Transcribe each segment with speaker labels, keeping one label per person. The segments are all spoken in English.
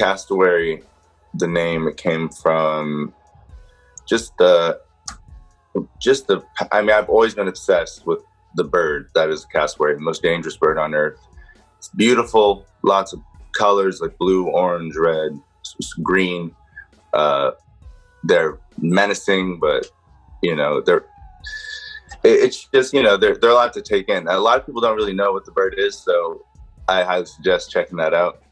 Speaker 1: Cassowary, the name, it came from I mean, I've always been obsessed with the bird that is cassowary, the most dangerous bird on earth. It's beautiful, lots of colors like blue, orange, red, green. They're menacing, but it's just, they're a lot to take in. A lot of people don't really know what the bird is, so I highly suggest checking that out.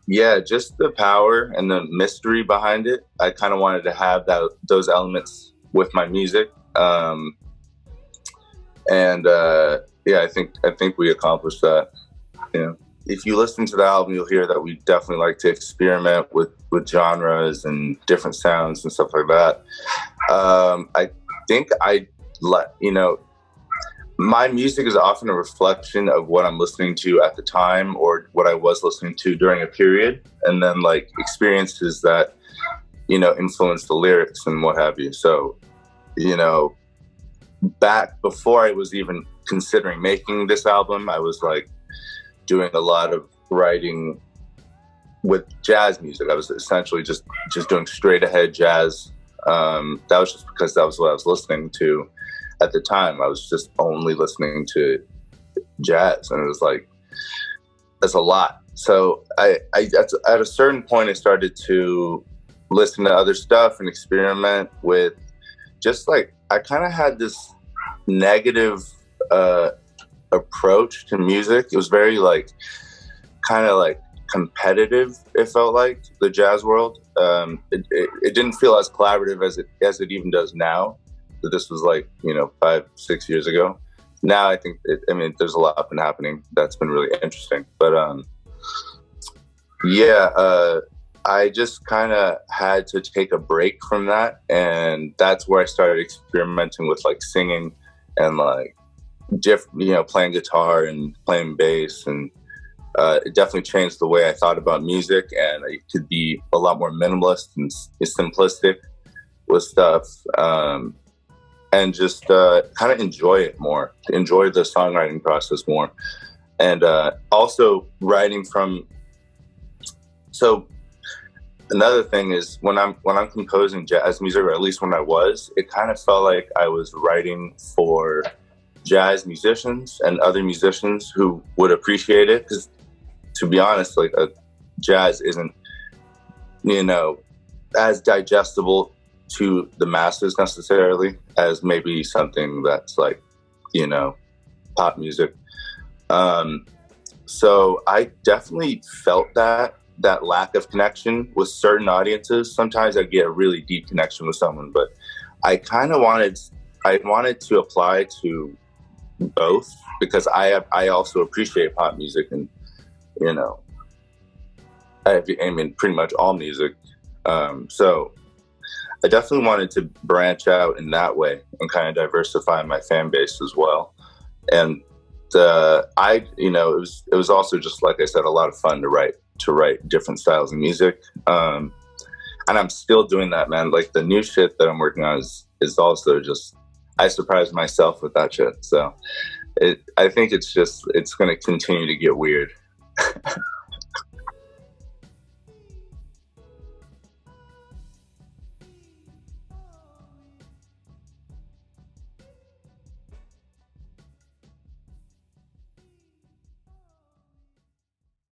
Speaker 1: Yeah, just the power and the mystery behind it. I kind of wanted to have those elements with my music. Yeah, I think we accomplished that. Yeah. If you listen to the album, you'll hear that we definitely like to experiment with genres and different sounds and stuff like that. I think my music is often a reflection of what I'm listening to at the time or what I was listening to during a period, and then like experiences that, influence the lyrics and what have you. So, back before I was even considering making this album, I was like doing a lot of writing with jazz music. I was essentially just doing straight ahead jazz. That was just because that was what I was listening to at the time. I was just only listening to jazz, and it was like, that's a lot. So I at a certain point, I started to listen to other stuff and experiment with just like, I kind of had this negative approach to music. It was very like, kind of like competitive. It felt like the jazz world. It didn't feel as collaborative as it even does now. That this was like 5-6 years ago. Now I think there's a lot been happening that's been really interesting. But I just kind of had to take a break from that, and that's where I started experimenting with like singing and like playing guitar and playing bass, and it definitely changed the way I thought about music, and it could be a lot more minimalist and simplistic with stuff. And just kind of enjoy it more, enjoy the songwriting process more. And also writing from, so another thing is when I'm composing jazz music, or at least when I was, it kind of felt like I was writing for jazz musicians and other musicians who would appreciate it. Because to be honest, like jazz isn't, as digestible to the masses necessarily as maybe something that's like, pop music. So I definitely felt that lack of connection with certain audiences. Sometimes I get a really deep connection with someone, but I kind of wanted to apply to both, because I also appreciate pop music, and pretty much all music. So I definitely wanted to branch out in that way and kind of diversify my fan base as well. And it was also just, like I said, a lot of fun to write different styles of music. And I'm still doing that, man. Like the new shit that I'm working on is also just, I surprised myself with that shit. So I think it's going to continue to get weird.